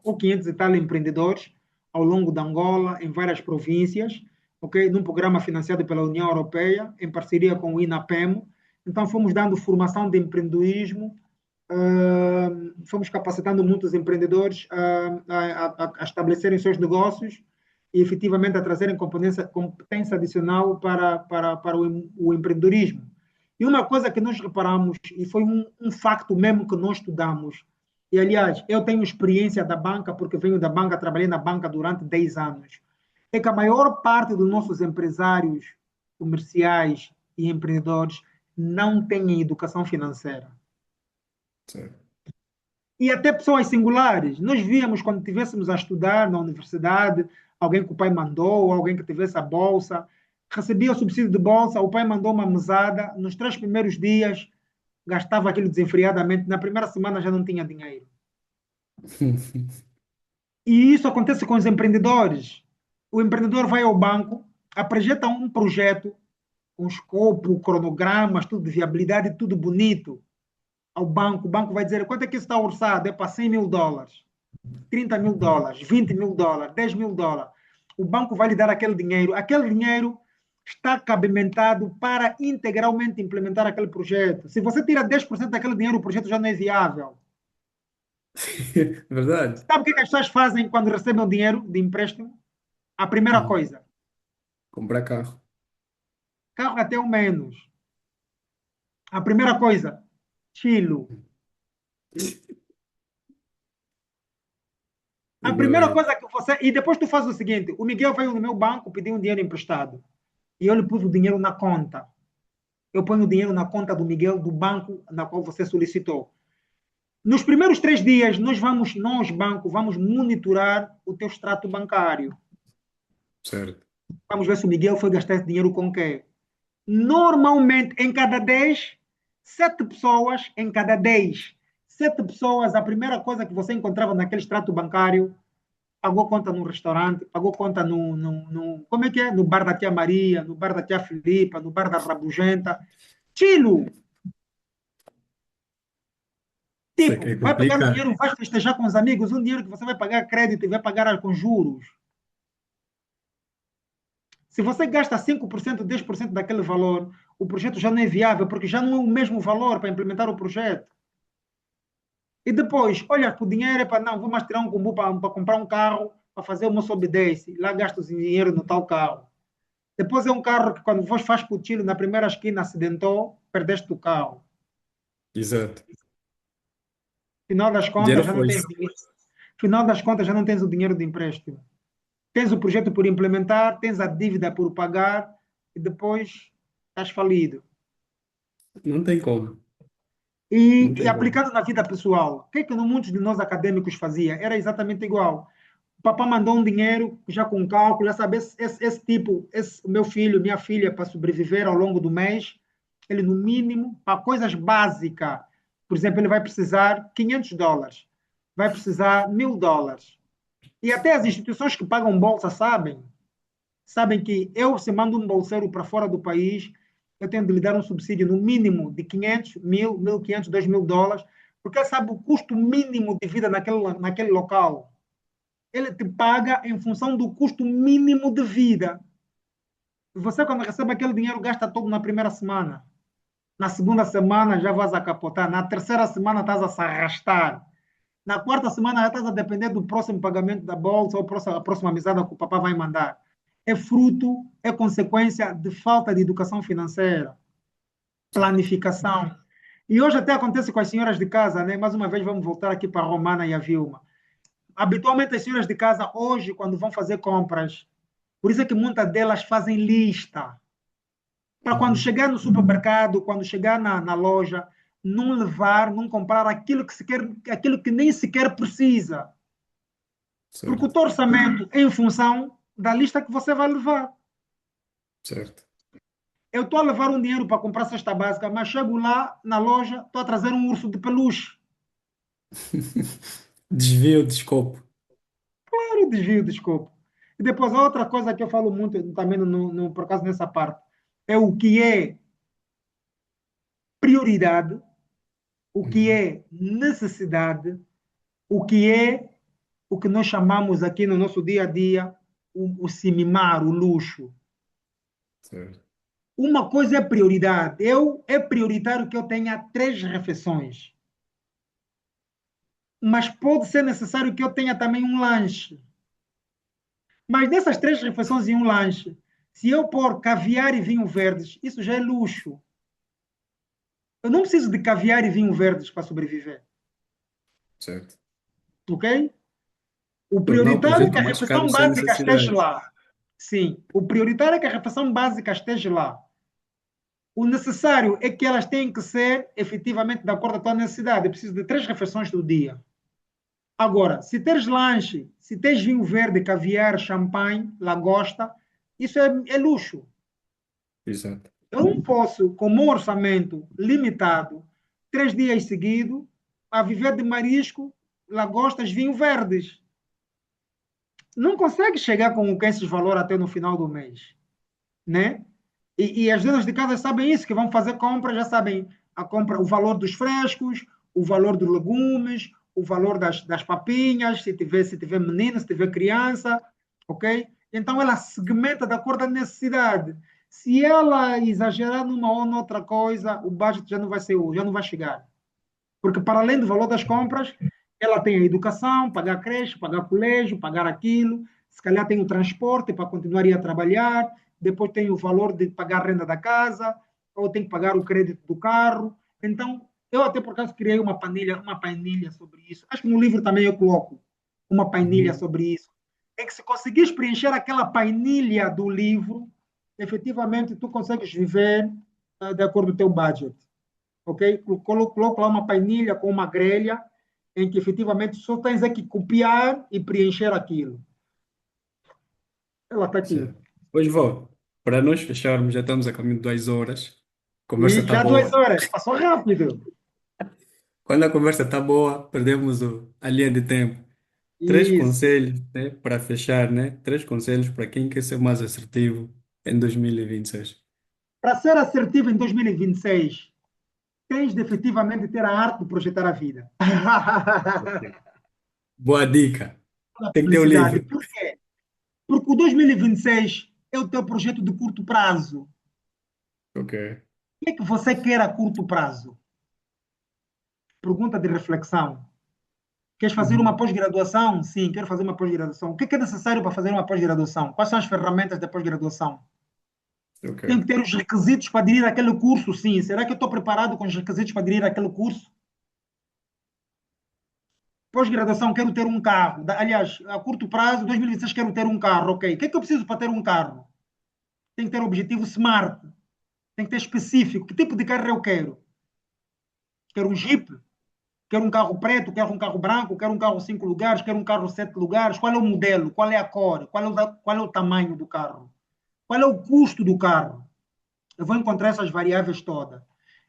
ou 500 e tal empreendedores ao longo da Angola, em várias províncias, ok? Num programa financiado pela União Europeia, em parceria com o INAPEM. Então, fomos dando formação de empreendedorismo, fomos capacitando muitos empreendedores a estabelecerem seus negócios e efetivamente a trazerem competência adicional para o empreendedorismo. E uma coisa que nós reparamos, e foi um facto mesmo que nós estudamos, e aliás, eu tenho experiência da banca, porque venho da banca, trabalhei na banca durante 10 anos, é que a maior parte dos nossos empresários comerciais e empreendedores não têm educação financeira. Certo. E até pessoas singulares. Nós víamos quando estivéssemos a estudar na universidade, alguém que o pai mandou, alguém que tivesse a bolsa, recebia o subsídio de bolsa, o pai mandou uma mesada, nos 3 primeiros dias gastava aquilo desenfreadamente, na primeira semana já não tinha dinheiro. E isso acontece com os empreendedores. O empreendedor vai ao banco, apresenta um projeto, um escopo, cronogramas, tudo de viabilidade, tudo bonito ao banco. O banco vai dizer quanto é que isso está orçado? É para 100 mil dólares, 30 mil dólares, 20 mil dólares, 10 mil dólares. O banco vai lhe dar aquele dinheiro. Aquele dinheiro está cabimentado para integralmente implementar aquele projeto. Se você tira 10% daquele dinheiro, o projeto já não é viável. Verdade. Sabe o que as pessoas fazem quando recebem o dinheiro de empréstimo? A primeira Hum. coisa, Comprar carro. carro até o menos. A primeira coisa, estilo. A primeira Igualmente. coisa que você. E depois tu fazes o seguinte: o Miguel veio no meu banco pedir um dinheiro emprestado. E eu lhe pus o dinheiro na conta. Eu ponho o dinheiro na conta do Miguel, do banco na qual você solicitou. Nos primeiros 3 dias, nós, banco, vamos monitorar o teu extrato bancário. Certo. Vamos ver se o Miguel foi gastar esse dinheiro com o quê? Normalmente, em cada 10, 7 pessoas, em cada 10, 7 pessoas, a primeira coisa que você encontrava naquele extrato bancário, pagou conta num restaurante, pagou conta como é que é? No bar da tia Maria, no bar da tia Filipa, no bar da Rabugenta. Tilo, Isso é tipo, que é vai pegar o complicado. dinheiro, vai festejar com os amigos, um dinheiro que você vai pagar crédito e vai pagar com juros. Se você gasta 5%, 10% daquele valor, o projeto já não é viável, porque já não é o mesmo valor para implementar o projeto. E depois, olha, para o dinheiro é para, não, vou mais tirar um combo para comprar um carro, para fazer uma sobe e desce. Lá gasto o dinheiro no tal carro. Depois é um carro que quando você faz putilho na primeira esquina acidentou, perdeste o carro. Exato. Final das Dinheiro contas já não foi. tens dinheiro. Final das contas já não tens o dinheiro de empréstimo. Tens o projeto por implementar, tens a dívida por pagar e depois estás falido. Não tem como. Não E tem como. aplicando na vida pessoal, o que é que muitos de nós acadêmicos fazia? Era exatamente igual. O papá mandou um dinheiro, já com cálculo, já sabe, esse tipo, esse meu filho, minha filha, para sobreviver ao longo do mês, ele no mínimo, para coisas básicas, por exemplo, ele vai precisar 500 dólares, vai precisar 1.000 dólares. E até as instituições que pagam bolsa sabem que eu, se mando um bolseiro para fora do país, eu tenho de lhe dar um subsídio no mínimo de 500, 1.000, 1.500, 2.000 dólares, porque ele sabe o custo mínimo de vida naquele local. Ele te paga em função do custo mínimo de vida. Você, quando recebe aquele dinheiro, gasta todo na primeira semana. Na segunda semana já vas a capotar. Na terceira semana estás a se arrastar. Na quarta semana já estás a depender do próximo pagamento da bolsa ou a próxima mesada que o papai vai mandar. É fruto, é consequência de falta de educação financeira, Certo. planificação. E hoje até acontece com as senhoras de casa, né? Mais uma vez vamos voltar aqui para a Romana e a Vilma. Habitualmente as senhoras de casa hoje, quando vão fazer compras, por isso é que muitas delas fazem lista. Para quando Uhum. chegar no supermercado, quando chegar na loja, não levar, não comprar aquilo que se quer, aquilo que nem sequer precisa. Porque o Certo. teu orçamento é em função da lista que você vai levar. Certo. Eu estou a levar um dinheiro para comprar cesta básica, mas chego lá na loja, estou a trazer um urso de peluche. Desvio de escopo. Claro, desvio de escopo. E depois, a outra coisa que eu falo muito também, por acaso, nessa parte, é o que é prioridade, o que Uhum. é necessidade, o que é o que nós chamamos aqui no nosso dia a dia o cimimar, o luxo. Certo. Uma coisa é prioridade. É prioritário que eu tenha 3 refeições, mas pode ser necessário que eu tenha também um lanche. Mas dessas 3 refeições e um lanche, se eu pôr caviar e vinho verdes, isso já é luxo. Eu não preciso de caviar e vinho verdes para sobreviver, Certo. ok? O Tornar o prioritário é que produto a mais caro refeição sem básica esteja necessidade. lá. Sim, o prioritário é que a refeição básica esteja lá. O necessário é que elas têm que ser efetivamente de acordo com a tua necessidade. Eu preciso de 3 refeições do dia. Agora, se tens lanche, se tens vinho verde, caviar, champanhe, lagosta, isso é luxo. Exato. Eu não posso, com um orçamento limitado, 3 dias seguidos, a viver de marisco, lagostas, vinho verdes. Não consegue chegar com esses valores até no final do mês, né? E as donas de casa sabem isso, que vão fazer compra, já sabem a compra, o valor dos frescos, o valor dos legumes, o valor das papinhas, se tiver menino, se tiver criança, ok? Então ela segmenta de acordo com a necessidade. Se ela exagerar numa ou noutra coisa, o budget já não vai ser, já não vai chegar. Porque para além do valor das compras, ela tem a educação, pagar creche, pagar colégio, pagar aquilo, se calhar tem o transporte para continuar a ir a trabalhar, depois tem o valor de pagar a renda da casa, ou tem que pagar o crédito do carro. Então, eu até por acaso criei uma painilha sobre isso. Acho que no livro também eu coloco uma painilha Uhum. sobre isso. É que se conseguires preencher aquela painilha do livro, efetivamente tu consegues viver de acordo com o teu budget, ok? Coloco lá uma painilha com uma grelha em que efetivamente só tens é que copiar e preencher aquilo. Ela está aqui. Certo. Pois vou. Para nós fecharmos, já estamos a caminho de 2 horas. A conversa E está já 2 horas, boa. passou rápido. Quando a conversa está boa, perdemos a linha de tempo. Três Isso. conselhos, né, para fechar, né? 3 conselhos para quem quer ser mais assertivo em 2026. Para ser assertivo em 2026, tens de efetivamente ter a arte de projetar a vida. Ok. Boa dica. A Tem que ter o felicidade. livro. Por quê? Porque o 2026 é o teu projeto de curto prazo. O Ok. que é que você quer a curto prazo? Pergunta de reflexão. Queres fazer uma Uhum. pós-graduação? Sim, quero fazer uma pós-graduação. O que é necessário para fazer uma pós-graduação? Quais são as ferramentas da pós-graduação? Ok. Tenho que ter os requisitos para aderir àquele curso? Sim. Será que eu estou preparado com os requisitos para aderir àquele curso? Pós-graduação, quero ter um carro. Aliás, a curto prazo, 2026, quero ter um carro. Ok. O que é que eu preciso para ter um carro? Tem que ter um objetivo smart. Tem que ter específico. Que tipo de carro eu quero? Quero um Jeep? Quero um carro preto? Quero um carro branco? Quero um carro 5 lugares? Quero um carro 7 lugares? Qual é o modelo? Qual é a cor? Qual é o tamanho do carro? Qual é o custo do carro? Eu vou encontrar essas variáveis todas.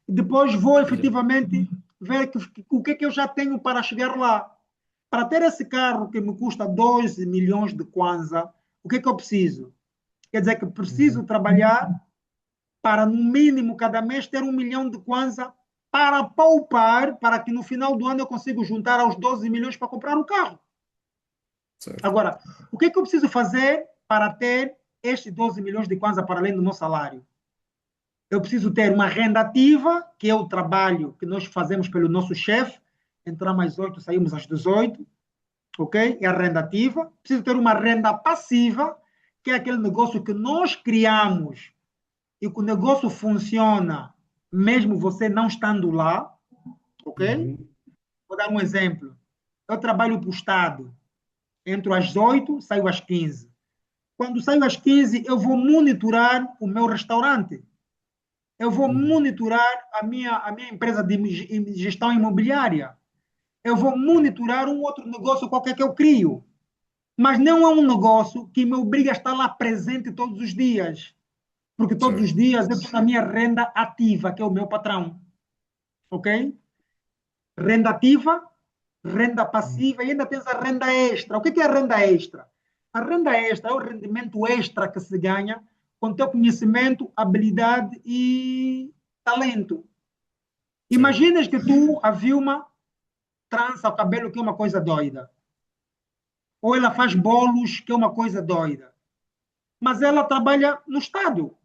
E depois vou Já. efetivamente ver o que é que eu já tenho para chegar lá. Para ter esse carro que me custa 12 milhões de kwanza, o que é que eu preciso? Quer dizer que preciso Uhum. trabalhar para, no mínimo, cada mês ter 1 milhão de kwanza para poupar, para que no final do ano eu consiga juntar aos 12 milhões para comprar um carro. Certo. Agora, o que é que eu preciso fazer para ter estes 12 milhões de kwanza para além do meu salário? Eu preciso ter uma renda ativa, que é o trabalho que nós fazemos pelo nosso chefe, entramos às 8, saímos às 18, ok? É a renda ativa. Preciso ter uma renda passiva, que é aquele negócio que nós criamos e que o negócio funciona, mesmo você não estando lá, ok? Uhum. Vou dar um exemplo. Eu trabalho para o Estado, entro às 8, saio às 15. Quando saio às 15, eu vou monitorar o meu restaurante. Eu vou Uhum. monitorar a minha empresa de gestão imobiliária. Eu vou monitorar um outro negócio qualquer que eu crio. Mas não é um negócio que me obriga a estar lá presente todos os dias. Porque todos os Certo. dias eu tenho a minha renda ativa, que é o meu patrão. Ok? Renda ativa, renda Uhum. passiva e ainda tens a renda extra. O que é a renda extra? A renda extra é o rendimento extra que se ganha com teu conhecimento, habilidade e talento. Certo. Imaginas que tu, a Vilma, trança o cabelo, que é uma coisa doida. Ou ela faz bolos, que é uma coisa doida. Mas ela trabalha no Estado,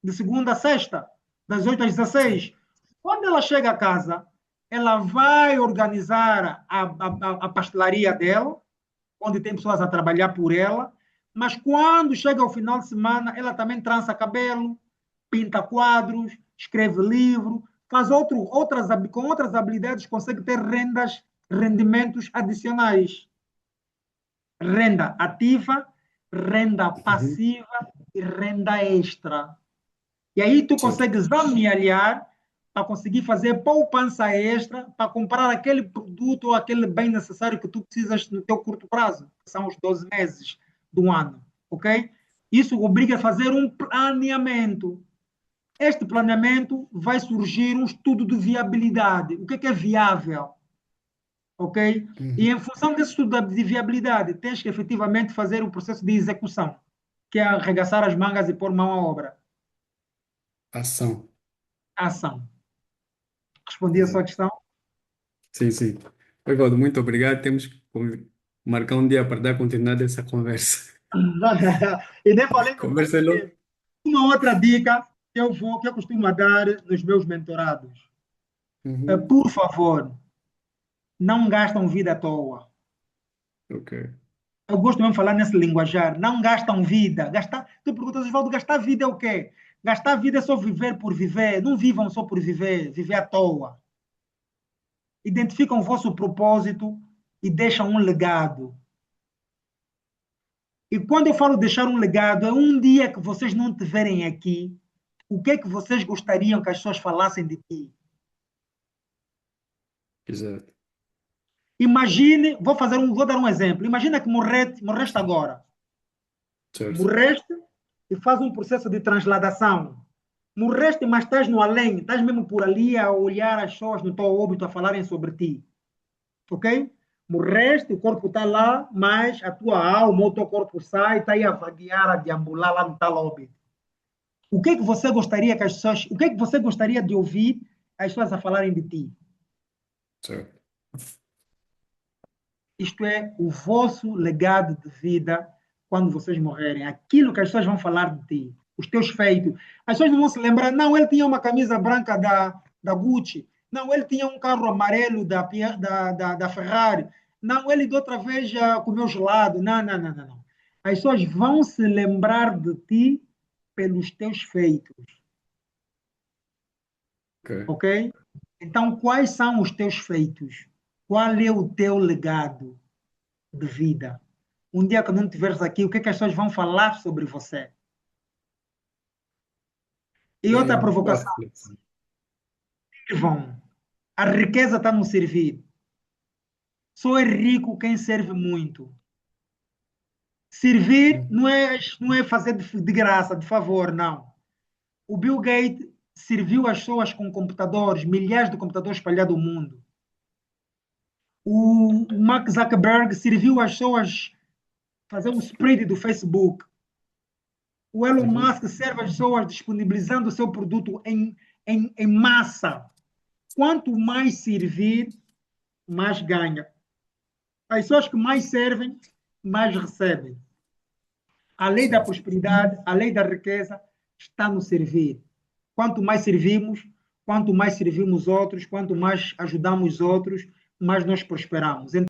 de segunda a sexta, das 8 às Certo. 16. Quando ela chega a casa, ela vai organizar a pastelaria dela, onde tem pessoas a trabalhar por ela, mas quando chega ao final de semana, ela também trança cabelo, pinta quadros, escreve livro, faz com outras habilidades, consegue ter rendimentos adicionais. Renda ativa, renda Uhum. passiva e renda extra. E aí tu Certo. consegues amealhar para conseguir fazer poupança extra para comprar aquele produto ou aquele bem necessário que tu precisas no teu curto prazo, que são os 12 meses do ano, ok? Isso obriga a fazer um planeamento. Este planeamento vai surgir um estudo de viabilidade. O que é viável, ok? E Uhum. em função desse estudo de viabilidade, tens que efetivamente fazer o processo de execução, que é arregaçar as mangas e pôr mão à obra. Ação. Ação. Respondi a sua Exato. questão? Sim, sim. Evaldo, muito obrigado. Temos que marcar um dia para dar continuidade a essa conversa. E nem falei do Conversa é marketing. Uma outra dica que eu costumo dar nos meus mentorados. Uhum. Por favor, não gastam vida à toa. Ok. Eu gosto mesmo de falar nesse linguajar. Não gastam vida. Gastar, tu perguntas, Osvaldo, gastar vida é o quê? Gastar vida é só viver por viver. Não vivam só por viver, viver à toa. Identificam o vosso propósito e deixam um legado. E quando eu falo deixar um legado, é um dia que vocês não tiverem aqui, o que é que vocês gostariam que as pessoas falassem de ti? Exato. Imagine, vou dar um exemplo. Imagina que morreste agora. Certo. Morreste e faz um processo de transladação. Morreste, mas estás no além, estás mesmo por ali a olhar as pessoas no teu óbito a falarem sobre ti. Ok? Morreste, o corpo está lá, mas a tua alma, o teu corpo sai, está aí a vaguear, a deambular lá no tal óbito. O que é que você gostaria que as pessoas, o que é que você gostaria de ouvir as pessoas a falarem de ti? Certo. Isto é o vosso legado de vida quando vocês morrerem. Aquilo que as pessoas vão falar de ti, os teus feitos. As pessoas não vão se lembrar, não, ele tinha uma camisa branca da Gucci. Não, ele tinha um carro amarelo da Ferrari. Não, ele de outra vez já comeu gelado. Não, não, não, não, não. As pessoas vão se lembrar de ti pelos teus feitos, Ok. ok? Então, quais são os teus feitos? Qual é o teu legado de vida? Um dia que não estiveres aqui, o que é que as pessoas vão falar sobre você? E outra Boa provocação, reflexão. vão. A riqueza está no servir. Só é rico quem serve muito. Servir Uhum. não é fazer de graça, de favor, não. O Bill Gates serviu as pessoas com computadores, milhares de computadores espalhados no mundo. O Mark Zuckerberg serviu as pessoas fazer um spread do Facebook. O Elon Uhum. Musk serve as pessoas disponibilizando o seu produto em massa. Quanto mais servir, mais ganha. As pessoas que mais servem, mais recebem. A lei da prosperidade, a lei da riqueza está no servir. Quanto mais servimos outros, quanto mais ajudamos outros, mais nós prosperamos.